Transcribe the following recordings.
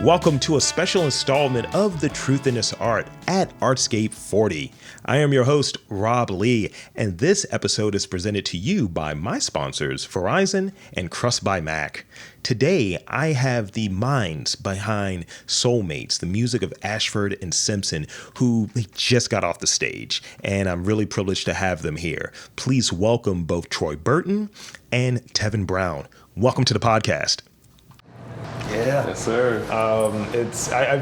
Welcome to a special installment of The Truth in This Art at Artscape 40. I am your host, Rob Lee, and this episode is presented to you by my sponsors, Verizon and Crust by Mac. Today, I have the minds behind Soulmates, the music of Ashford and Simpson, who just got off the stage, and I'm really privileged to have them here. Please welcome both Troy Burton and Tevin Brown. Welcome to the podcast. Yeah. Yes, sir.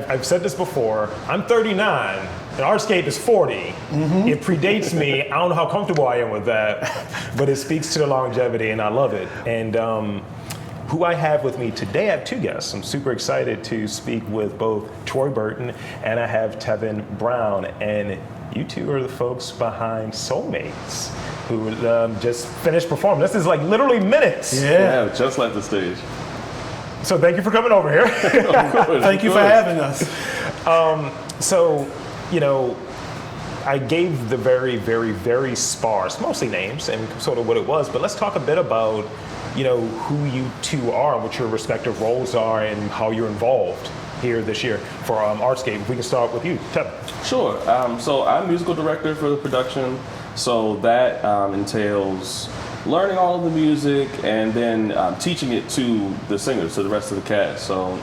I've said this before. I'm 39, and Artscape is 40. Mm-hmm. It predates me. I don't know how comfortable I am with that, but it speaks to the longevity, and I love it. And who I have with me today, I have two guests. I'm super excited to speak with both Troy Burton and I have Tevin Brown. And you two are the folks behind Soulmates, who just finished performing. This is like literally minutes. Yeah, just left the stage. So thank you for coming over here. Thank you for having us. I gave the very, very, very sparse, mostly names and sort of what it was, but let's talk a bit about, who you two are, what your respective roles are, and how you're involved here this year for Artscape. If we can start with you, Tevin. Sure. So I'm musical director for the production, so that entails learning all of the music and then teaching it to the singers, to the rest of the cast. So,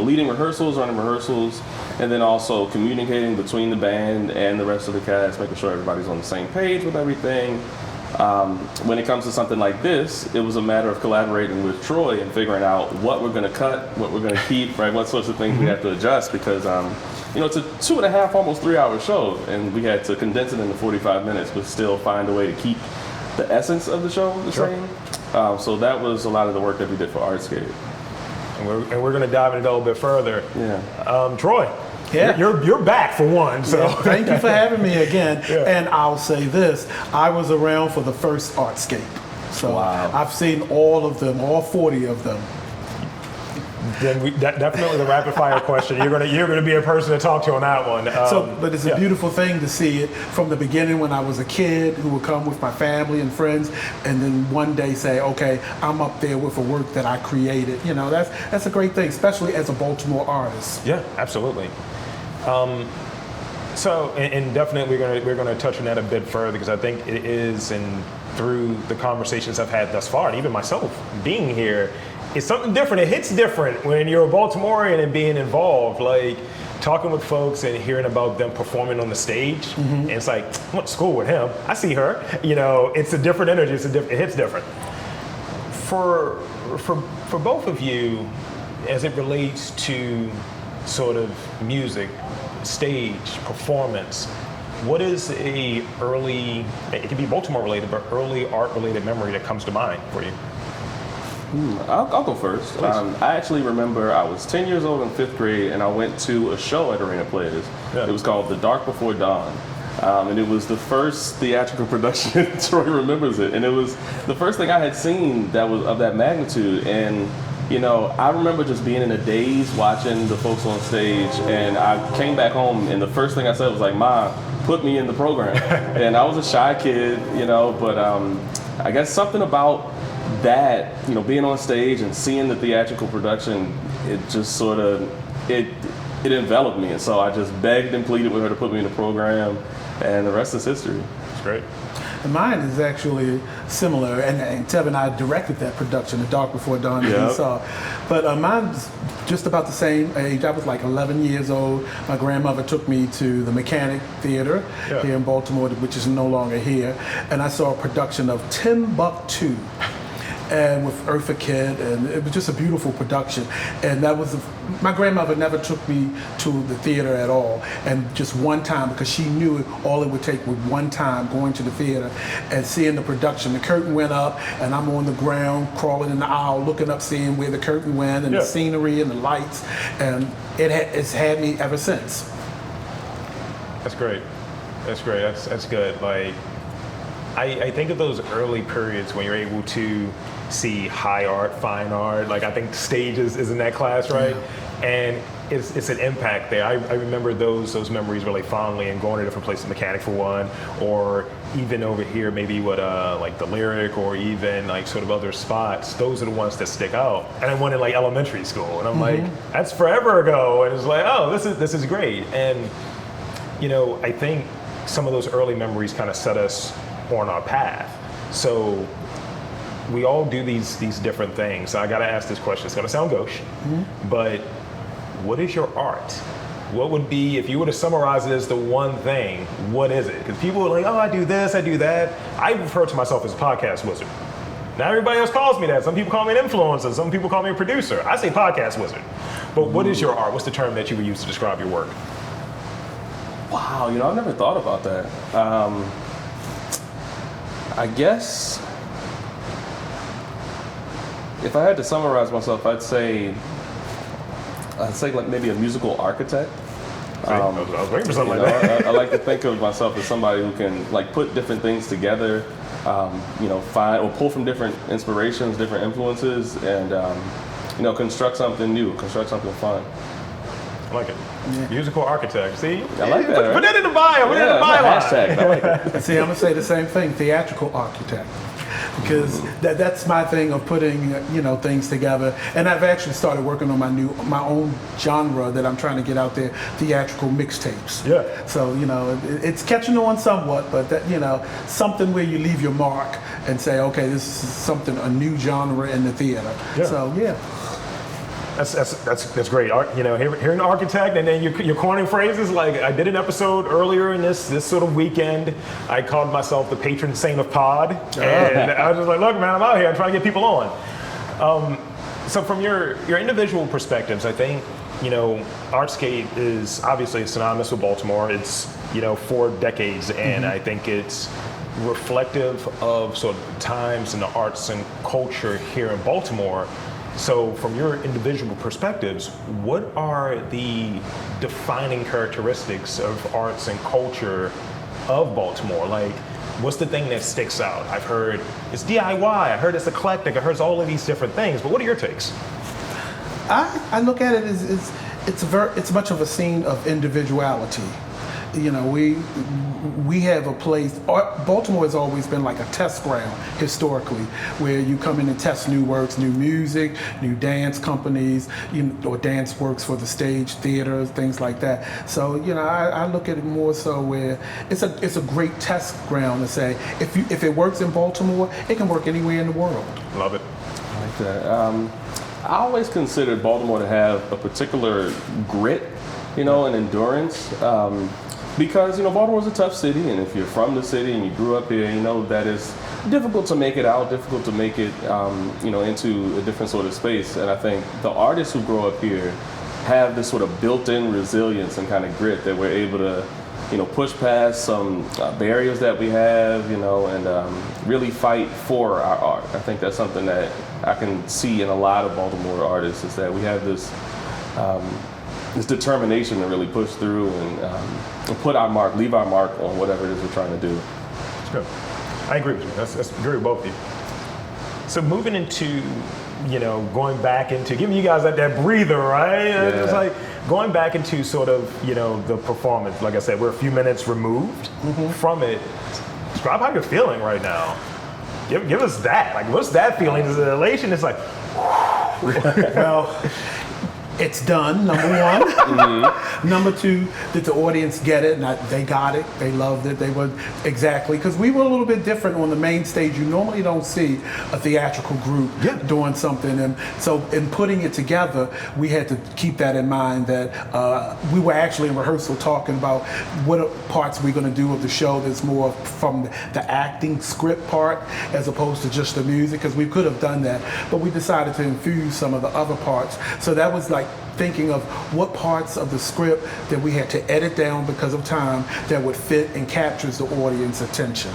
leading rehearsals, running rehearsals, and then also communicating between the band and the rest of the cast, making sure everybody's on the same page with everything. When it comes to something like this, it was a matter of collaborating with Troy and figuring out what we're going to cut, what we're going to keep, right? What sorts of things we have to adjust because, it's a 2.5, almost 3-hour show, and we had to condense it into 45 minutes, but still find a way to keep the essence of the show the same. So that was a lot of the work that we did for Artscape. And we're going to dive in a little bit further. Yeah. Troy, you're back for one. So Thank you for having me again. Yeah. And I'll say this, I was around for the first Artscape. So wow. I've seen all of them, all 40 of them. Then definitely the rapid fire question. You're gonna be a person to talk to on that one. But it's a beautiful thing to see it from the beginning when I was a kid who would come with my family and friends, and then one day say, "Okay, I'm up there with a work that I created." That's a great thing, especially as a Baltimore artist. Yeah, absolutely. So definitely we're gonna touch on that a bit further because I think it is, and through the conversations I've had thus far, and even myself being here, it's something different. It hits different when you're a Baltimorean and being involved, like talking with folks and hearing about them performing on the stage. Mm-hmm. And it's like, I went to school with him. I see her. It's a different energy. It hits different. For both of you, as it relates to sort of music, stage, performance, what is a early, it can be Baltimore related, but early art related memory that comes to mind for you? I'll go first. I actually remember I was 10 years old in 5th grade and I went to a show at Arena Players. Yeah. It was called The Dark Before Dawn. And it was the first theatrical production, Troy remembers it. And it was the first thing I had seen that was of that magnitude. And, I remember just being in a daze watching the folks on stage. And I came back home and the first thing I said was like, "Ma, put me in the program." And I was a shy kid, but I guess something about that, being on stage and seeing the theatrical production, it just sort of, it enveloped me. And so I just begged and pleaded with her to put me in the program, and the rest is history. It's great. And mine is actually similar, and Tevin and I directed that production, The Dark Before Dawn, as you saw. But mine's just about the same age. I was like 11 years old. My grandmother took me to the Mechanic Theater here in Baltimore, which is no longer here, and I saw a production of Timbuktu. And with Eartha Kitt, and it was just a beautiful production. And that was, my grandmother never took me to the theater at all. And just one time, because she knew all it would take was one time going to the theater and seeing the production. The curtain went up, and I'm on the ground, crawling in the aisle, looking up, seeing where the curtain went, and the scenery and the lights. And it's had me ever since. That's great. That's great. That's good. Like, I think of those early periods when you're able to see high art, fine art. Like, I think stage is in that class, right? Yeah. And it's an impact there. I remember those memories really fondly, and going to different places, Mechanic for one, or even over here, maybe what like the Lyric, or even like sort of other spots. Those are the ones that stick out. And I went in like elementary school, and I'm like, that's forever ago, and it's like, oh, this is great. And you know, I think some of those early memories kind of set us on our path. So we all do these different things. So I got to ask this question. It's going to sound gauche, but what is your art? What would be, if you were to summarize it as the one thing, what is it? Because people are like, oh, I do this, I do that. I refer to myself as a podcast wizard. Now everybody else calls me that. Some people call me an influencer. Some people call me a producer. I say podcast wizard. But what is your art? What's the term that you would use to describe your work? Wow, you know, I've never thought about that. I guess if I had to summarize myself, I'd say like maybe a musical architect. I was waiting for something like that. I like to think of myself as somebody who can like put different things together, you know, find or pull from different inspirations, different influences, and you know, construct something new, construct something fun. I like it. Yeah. Musical architect. See? I like that. Put that in the bio. Put that in the bio. Hashtag. I like it. See, I'm gonna say the same thing, theatrical architect. Because that's my thing of putting, you know, things together. And I've actually started working on my own genre that I'm trying to get out there, theatrical mixtapes. Yeah. So, you know, it's catching on somewhat, but that, you know, something where you leave your mark and say, okay, this is something, a new genre in the theater. Yeah. So, yeah. That's great. You know, hearing architect, and then you're coining phrases like I did an episode earlier in this sort of weekend. I called myself the patron saint of pod, and I was just like, look, man, I'm out here. I'm trying to get people on. So from your individual perspectives, I think, you know, Artscape is obviously synonymous with Baltimore. It's, you know, 4 decades, and I think it's reflective of sort of times in the arts and culture here in Baltimore. So from your individual perspectives, what are the defining characteristics of arts and culture of Baltimore? Like, what's the thing that sticks out? I've heard it's DIY, I heard it's eclectic, I heard all of these different things, but what are your takes? I look at it as it's much of a scene of individuality. You know, we have a place. Baltimore has always been like a test ground historically, where you come in and test new works, new music, new dance companies, or dance works for the stage, theaters, things like that. So, you know, I look at it more so where it's a great test ground to say if it works in Baltimore, it can work anywhere in the world. Love it. I like that. I always considered Baltimore to have a particular grit, you know, and endurance. Because, you know, Baltimore's a tough city, and if you're from the city and you grew up here, you know that it's difficult to make it out, difficult to make it, you know, into a different sort of space. And I think the artists who grow up here have this sort of built-in resilience and kind of grit that we're able to, you know, push past some barriers that we have, you know, and really fight for our art. I think that's something that I can see in a lot of Baltimore artists, is that we have this determination to really push through and put our mark, leave our mark on whatever it is we're trying to do. That's good. I agree with you. That's agree with both of you. So moving into, you know, going back into giving you guys that breather, right? Yeah. It's like going back into sort of, you know, the performance. Like I said, we're a few minutes removed from it. Describe how you're feeling right now. Give us that. Like, what's that feeling? Is it elation? It's like, well, it's done, number one. Number two, did the audience get it? And they got it. They loved it. They were exactly, because we were a little bit different on the main stage. You normally don't see a theatrical group doing something. And so in putting it together, we had to keep that in mind, that we were actually in rehearsal talking about what parts we're going to do of the show that's more from the acting script part as opposed to just the music, because we could have done that. But we decided to infuse some of the other parts. So that was like thinking of what parts of the script that we had to edit down because of time that would fit and captures the audience attention.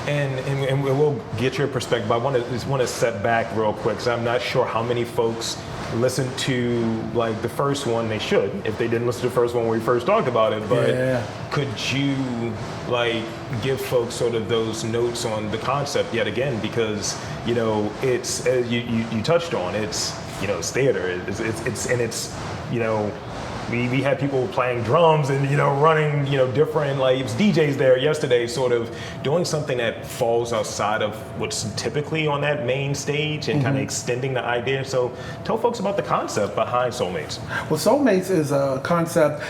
And we'll get your perspective. I just want to set back real quick, because I'm not sure how many folks listened to like the first one. They should, if they didn't listen to the first one when we first talked about it. But could you like give folks sort of those notes on the concept yet again? Because, you know, it's, as you touched on, it's, you know, it's theater. It's you know, we had people playing drums and, you know, running, you know, different, like, it was DJs there yesterday, sort of doing something that falls outside of what's typically on that main stage and kind of extending the idea. So tell folks about the concept behind Soulmates. Well, Soulmates is a concept,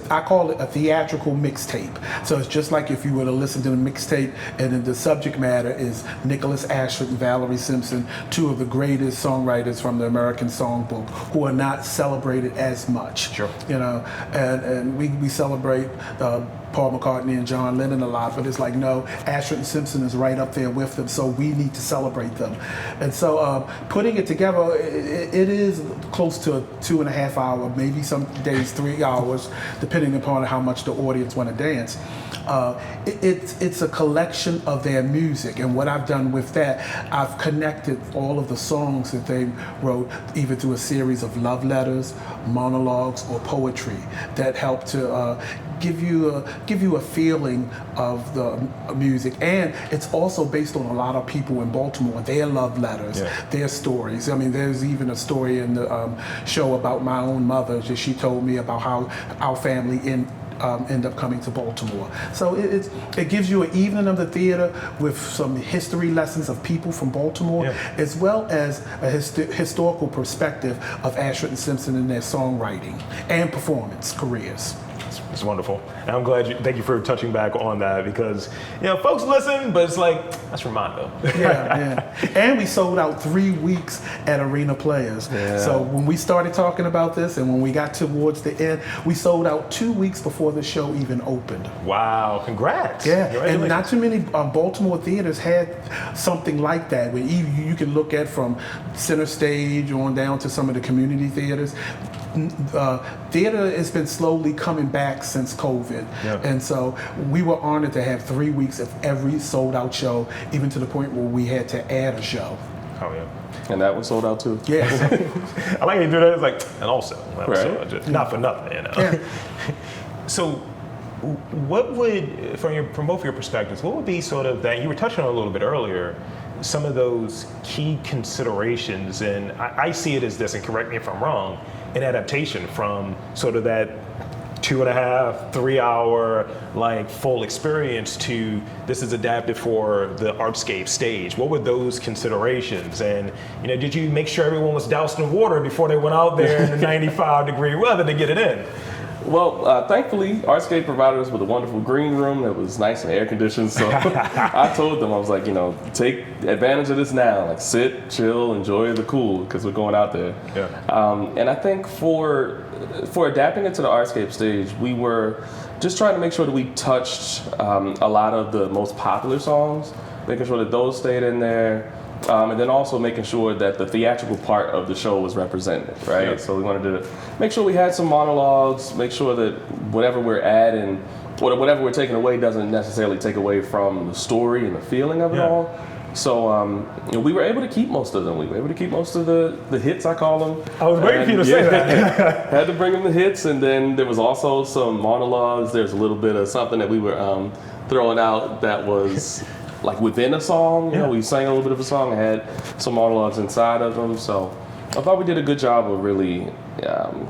I call it a theatrical mixtape. So it's just like if you were to listen to the mixtape, and then the subject matter is Nicholas Ashford and Valerie Simpson, two of the greatest songwriters from the American Songbook, who are not celebrated as much. Sure. You know, and we celebrate Paul McCartney and John Lennon a lot, but it's like, no, Ashford and Simpson is right up there with them, so we need to celebrate them. And so putting it together, it is close to a 2.5 hour, maybe some days 3 hours, depending upon how much the audience want to dance. It's a collection of their music, and what I've done with that, I've connected all of the songs that they wrote either through a series of love letters, monologues, or poetry that help to give you a feeling of the music. And it's also based on a lot of people in Baltimore, their love letters, their stories. I mean, there's even a story in the show about my own mother that she told me about how our family end up coming to Baltimore. So it gives you an evening of the theater with some history lessons of people from Baltimore, as well as a historical perspective of Ashford and Simpson and their songwriting and performance careers. It's wonderful. And I'm glad thank you for touching back on that, because, you know, folks listen, but it's like, that's Ramondo. Yeah. And we sold out 3 weeks at Arena Players. Yeah. So when we started talking about this and when we got towards the end, we sold out 2 weeks before the show even opened. Wow, congrats. Yeah, and not too many Baltimore theaters had something like that, where you can look at from Center Stage on down to some of the community theaters. Theater has been slowly coming back since COVID, and so we were honored to have 3 weeks of every sold out show, even to the point where we had to add a show. Oh yeah. And that was sold out too. Yes. I like how you do that. It's like, and also, right. just, not for nothing, you know. Yeah. So, what would, from both of your perspectives, what would be sort of that, you were touching on a little bit earlier, some of those key considerations, and I see it as this, and correct me if I'm wrong, an adaptation from sort of that 2.5, 3 hour like full experience to this is adapted for the Artscape stage. What were those considerations? And, you know, did you make sure everyone was doused in water before they went out there in the 95-degree weather to get it in? Well, thankfully, Artscape provided us with a wonderful green room that was nice and air conditioned. So I told them, I was like, you know, take advantage of this now. Like, sit, chill, enjoy the cool, because we're going out there. Yeah. And I think for adapting it to the Artscape stage, we were just trying to make sure that we touched a lot of the most popular songs, making sure that those stayed in there. And then also making sure that the theatrical part of the show was represented, right? Yeah. So we wanted to make sure we had some monologues, make sure that whatever we're adding, or whatever we're taking away doesn't necessarily take away from the story and the feeling of it all. So you know, we were able to keep most of them. We were able to keep most of the hits, I call them. I was waiting for you to say that. Had to bring them the hits, and then there was also some monologues. There's a little bit of something that we were throwing out that was like within a song. You know, we sang a little bit of a song and had some monologues inside of them. So I thought we did a good job of really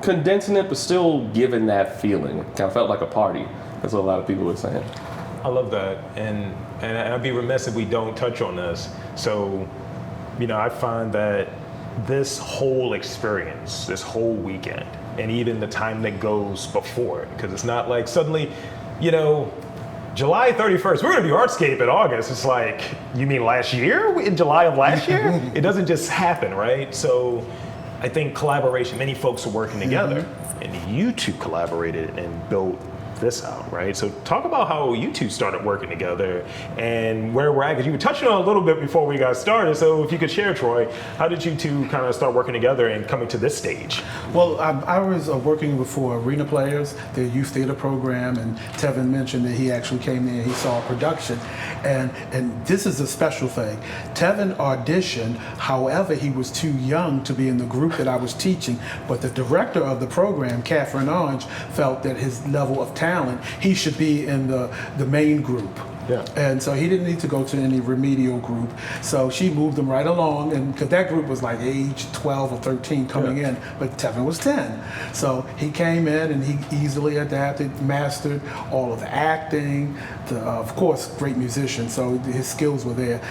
condensing it, but still giving that feeling. It kind of felt like a party. That's what a lot of people were saying. I love that, and I'd be remiss if we don't touch on this. So, you know, I find that this whole experience, this whole weekend, and even the time that goes before it, because it's not like suddenly, you know, July 31st, we're going to do Artscape in August. It's like, you mean last year? In July of last year? It doesn't just happen, right? So I think collaboration, many folks are working together, and you two collaborated and built this out, right? So talk about how you two started working together and where we're at, because you were touching on a little bit before we got started. So if you could share, Troy, how did you two kind of start working together and coming to this stage? Well, I was working before Arena Players, their youth theater program, and Tevin mentioned that he actually came in and he saw a production. And this is a special thing. Tevin auditioned, however, he was too young to be in the group that I was teaching, but the director of the program, Catherine Orange, felt that his level of talent, he should be in the main group. Yeah. And so he didn't need to go to any remedial group. So she moved him right along, and because that group was like age 12 or 13 coming in, but Tevin was 10. So he came in and he easily adapted, mastered all of the acting, of course, great musician. So his skills were there,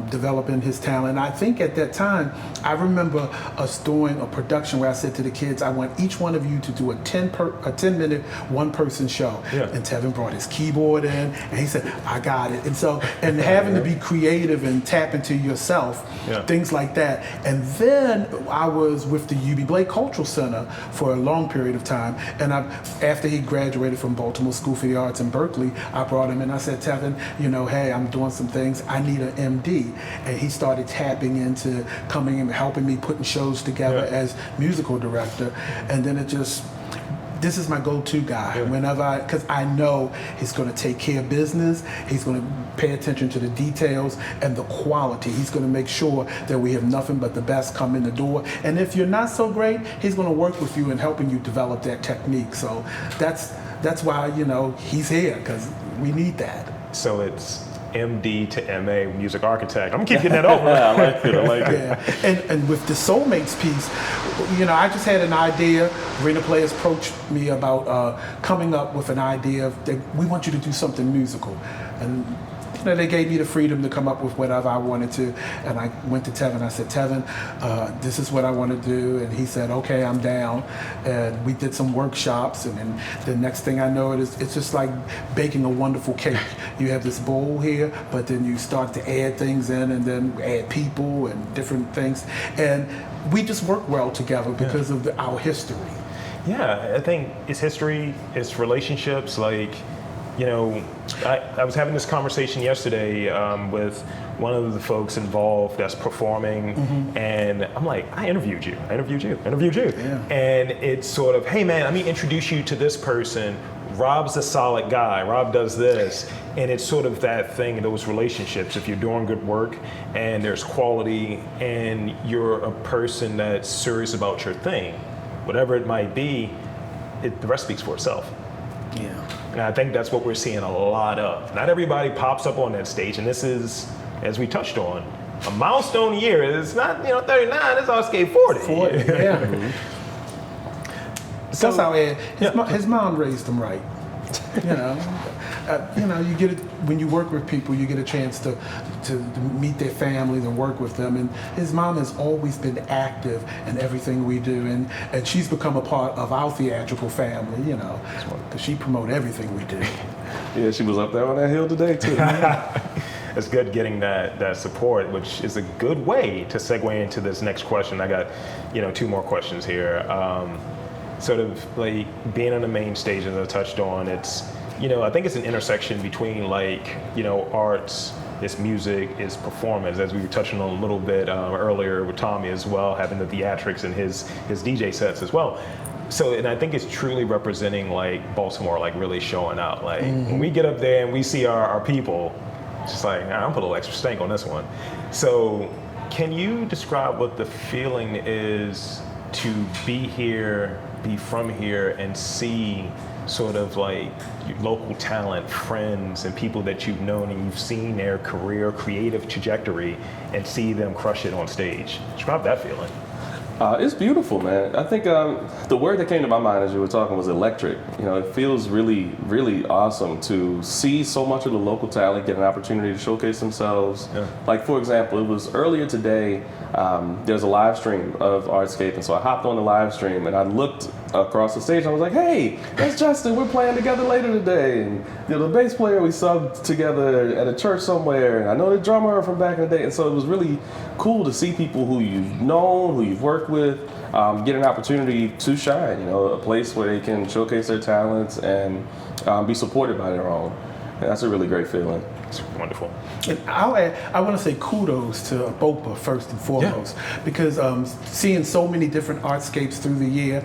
developing his talent. I think at that time, I remember us doing a production where I said to the kids, I want each one of you to do a 10-minute one-person show. Yeah. And Tevin brought his keyboard in, and he said, I got it. And so, and having to be creative and tap into yourself, things like that. And then I was with the UB Blake Cultural Center for a long period of time. And after he graduated from Baltimore School for the Arts in Berkeley, I brought him in. I said, Tevin, hey, I'm doing some things. I need an MD. And he started tapping into coming and helping me putting shows together as musical director. And then this is my go-to guy whenever because I know he's going to take care of business. He's going to pay attention to the details and the quality. He's going to make sure that we have nothing but the best come in the door. And if you're not so great, he's going to work with you in helping you develop that technique. So that's why, he's here, because we need that. So it's MD to MA, music architect. I'm gonna keep getting that over. I like it. Yeah. And with the Soulmates piece, I just had an idea. Arena Players approached me about coming up with an idea that we want you to do something musical. And they gave me the freedom to come up with whatever I wanted to. And I went to Tevin. I said, Tevin, this is what I want to do. And he said, okay, I'm down. And we did some workshops. And then the next thing I know, it's just like baking a wonderful cake. You have this bowl here, but then you start to add things in, and then add people and different things. And we just work well together because of our history. Yeah, I think it's history, it's relationships, I was having this conversation yesterday with one of the folks involved that's performing, and I'm like, I interviewed you. Yeah. And it's sort of, hey man, let me introduce you to this person. Rob's a solid guy. Rob does this. And it's sort of that thing, those relationships. If you're doing good work and there's quality and you're a person that's serious about your thing, whatever it might be, the rest speaks for itself. Yeah. And I think that's what we're seeing a lot of. Not everybody pops up on that stage, and this is, as we touched on, a milestone year. It's not 39, it's Artscape 40. 40, yeah. So, that's how his mom raised him right. You get it when you work with people. You get a chance to meet their families and work with them. And his mom has always been active in everything we do, and she's become a part of our theatrical family. Because she promotes everything we do. Yeah, she was up there on that hill today too. It's good getting that support, which is a good way to segue into this next question. I got 2 more questions here. Sort of like being on the main stage, as I touched on, it's I think it's an intersection between arts, it's music, it's performance, as we were touching on a little bit earlier with Tommy as well, having the theatrics and his DJ sets as well. So, and I think it's truly representing Baltimore, really showing out. When we get up there and we see our people, it's just like, I'm put a little extra stank on this one. So can you describe what the feeling is to be here, be from here, and see sort of your local talent, friends, and people that you've known and you've seen their career, creative trajectory, and see them crush it on stage? Describe that feeling. It's beautiful, man. I think the word that came to my mind as you were talking was electric. It feels really, really awesome to see so much of the local talent get an opportunity to showcase themselves. Yeah. For example, it was earlier today, there's a live stream of Artscape, and so I hopped on the live stream and I looked across the stage and I was like, hey, that's Justin, we're playing together later today. And the bass player we subbed together at a church somewhere, and I know the drummer from back in the day. And so it was really cool to see people who you've known, who you've worked with, get an opportunity to shine, a place where they can showcase their talents and be supported by their own. And that's a really great feeling. It's wonderful. And I want to say kudos to BOPA first and foremost, because seeing so many different artscapes through the year,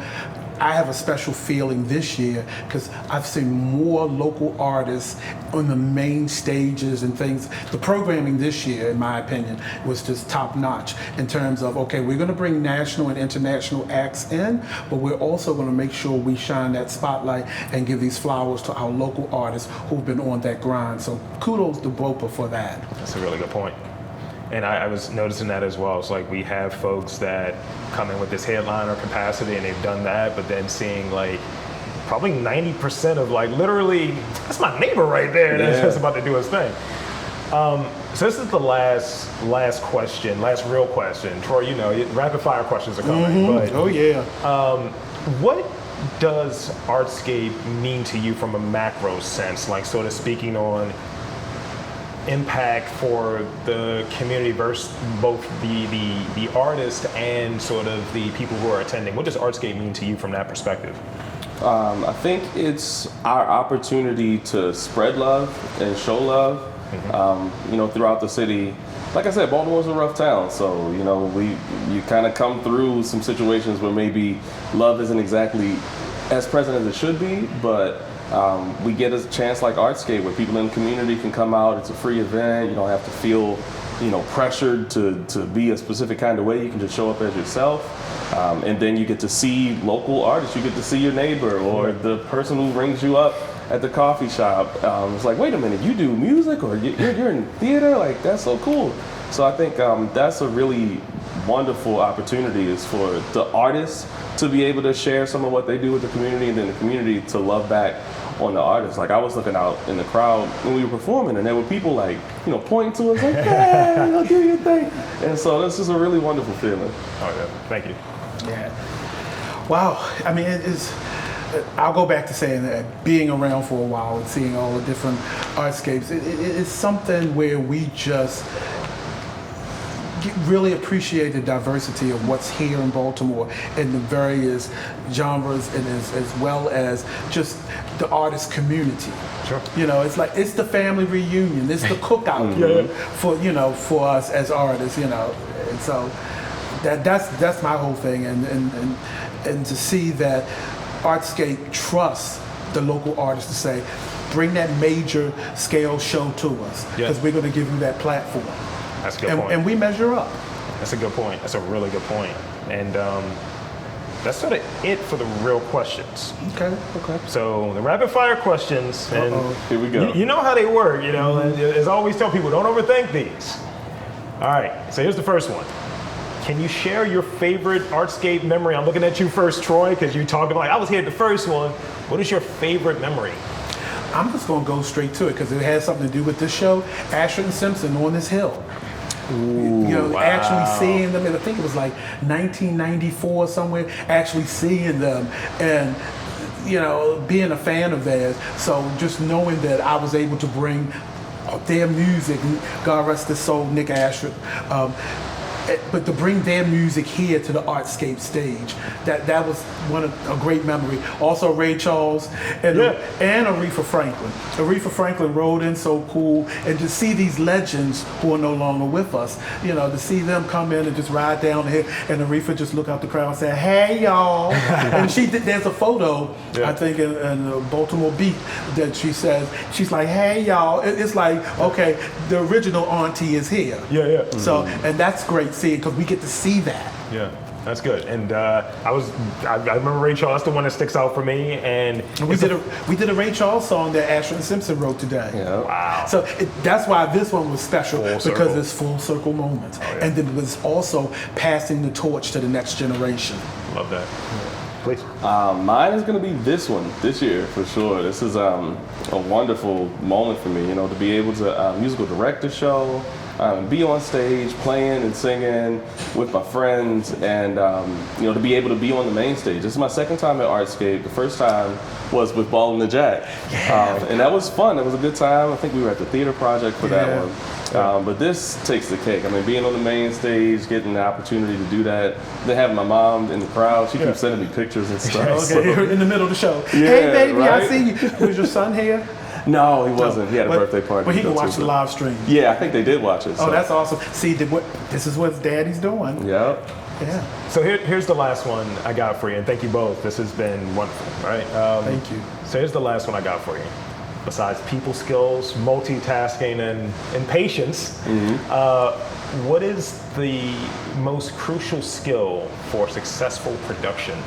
I have a special feeling this year because I've seen more local artists on the main stages and things. The programming this year, in my opinion, was just top notch in terms of, okay, we're going to bring national and international acts in, but we're also going to make sure we shine that spotlight and give these flowers to our local artists who've been on that grind. So kudos to BOPA for that. That's a really good point. And I was noticing that as well. It's like we have folks that come in with this headliner capacity and they've done that, but then seeing like probably 90% of like literally, that's my neighbor right there that's just about to do his thing. So this is the last question, last real question. Troy, you know, rapid fire questions are coming. But, oh yeah. What does Artscape mean to you from a macro sense, like sort of speaking on impact for the community versus both the artist and sort of the people who are attending? What does Artscape mean to you from that perspective? I think it's our opportunity to spread love and show love, you know, throughout the city. Like I said, Baltimore's a rough town, so you know you kind of come through some situations where maybe love isn't exactly as present as it should be, but we get a chance like Artscape where people in the community can come out. It's a free event. You don't have to feel, you know, pressured to be a specific kind of way. You can just show up as yourself. And then you get to see local artists. You get to see your neighbor or the person who rings you up at the coffee shop. It's like, wait a minute, you do music or you're in theater? Like, that's so cool. So I think that's a really wonderful opportunity is for the artists to be able to share some of what they do with the community and then the community to love back on the artists. Like I was looking out in the crowd when we were performing and there were people like, you know, pointing to us like, hey, you know, do your thing. And so this is a really wonderful feeling. Oh yeah, thank you. Yeah. Wow. I mean, I'll go back to saying that being around for a while and seeing all the different artscapes, it's something where we just really appreciate the diversity of what's here in Baltimore in the various genres and as well as just the artist community. Sure. You know, it's like it's the family reunion, it's the cookout for for us as artists, you know. And so that's my whole thing and to see that Artscape trusts the local artists to say, bring that major scale show to us because we're going to give you that platform. That's a good point. And we measure up. That's a good point. That's a really good point. And that's sort of it for the real questions. Okay. So the rapid fire questions, and here we go. You know how they work, you know, and as I always tell people, don't overthink these. All right, so here's the first one. Can you share your favorite Artscape memory? I'm looking at you first, Troy, because you talked about, I was here at the first one. What is your favorite memory? I'm just going to go straight to it because it has something to do with this show, Ashford and Simpson on this hill. Ooh, you know, actually seeing them, and I think it was like 1994 somewhere, actually seeing them and, you know, being a fan of theirs. So just knowing that I was able to bring their music, God rest his soul, Nick Ashford, but to bring their music here to the Artscape stage, that was a great memory. Also Ray Charles and Aretha Franklin. Aretha Franklin rode in so cool, and to see these legends who are no longer with us, you know, to see them come in and just ride down here, and Aretha just look out the crowd and say, "Hey y'all," and there's a photo I think in the Baltimore Beat that she says, she's like, "Hey y'all," it's like, okay, the original auntie is here. So and that's great. Because we get to see that. Yeah, that's good. And I remember Ray Charles. That's the one that sticks out for me. And we did a Ray Charles song that Ashford and Simpson wrote today. Yeah. Wow. So that's why this one was special because it's full circle moments, and then it was also passing the torch to the next generation. Love that. Please. Mine is going to be this one this year for sure. This is a wonderful moment for me. You know, to be able to musical direct the show. Be on stage playing and singing with my friends and you know, to be able to be on the main stage. This is my second time at Artscape. The first time was with Ball and the Jack. And that was fun. It was a good time. I think we were at the theater project for that one. But this takes the cake. I mean, being on the main stage, getting the opportunity to do that, then having my mom in the crowd, she keeps sending me pictures and stuff. In the middle of the show. Yeah, hey baby, right? I see you. Was your son here? No, he wasn't. He had a birthday party. But he can watch the live stream. Yeah, I think they did watch it. Oh, that's awesome. See, this is what daddy's doing. Yep. Yeah. So here's the last one I got for you, and thank you both. This has been wonderful, right? Thank you. So here's the last one I got for you. Besides people skills, multitasking, and patience, what is the most crucial skill for successful production?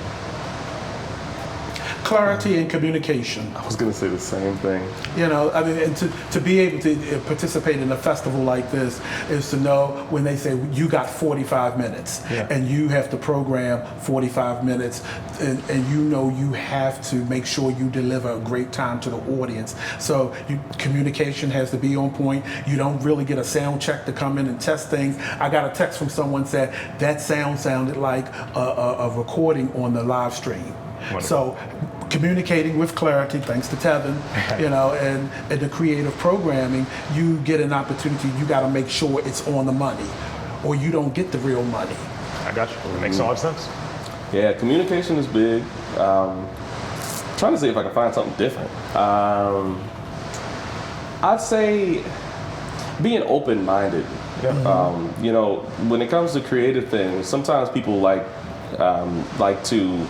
Clarity and communication. I was going to say the same thing. You know, I mean, and to be able to participate in a festival like this is to know when they say you got 45 minutes and you have to program 45 minutes and you know you have to make sure you deliver a great time to the audience. So communication has to be on point. You don't really get a sound check to come in and test things. I got a text from someone said that sound sounded like a recording on the live stream. Wonderful. So communicating with clarity, thanks to Tevin, you know, and the creative programming, you get an opportunity. You got to make sure it's on the money, or you don't get the real money. I got you. It makes a lot of sense. Yeah, communication is big. Trying to see if I can find something different. I'd say being open-minded. You know, when it comes to creative things, sometimes people like to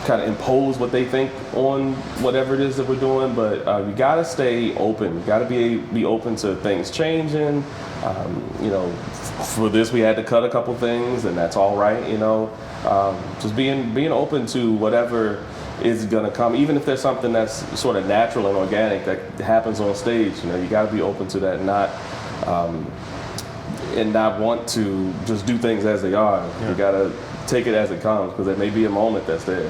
kind of impose what they think on whatever it is that we're doing, but you gotta stay open. You gotta be open to things changing. You know, for this we had to cut a couple things, and that's all right. You know, just being open to whatever is gonna come, even if there's something that's sort of natural and organic that happens on stage. You know, you gotta be open to that, and not want to just do things as they are. You gotta take it as it comes, because there may be a moment that's there.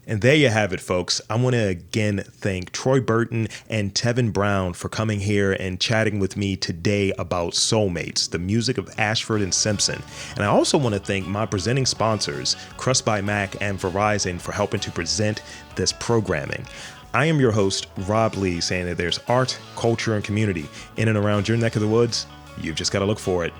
And there you have it, folks. I want to again thank Troy Burton and Tevin Brown for coming here and chatting with me today about Soulmates, the music of Ashford and Simpson. And I also want to thank my presenting sponsors, Crust by Mac and Verizon, for helping to present this programming. I am your host, Rob Lee, saying that there's art, culture, and community in and around your neck of the woods. You've just got to look for it.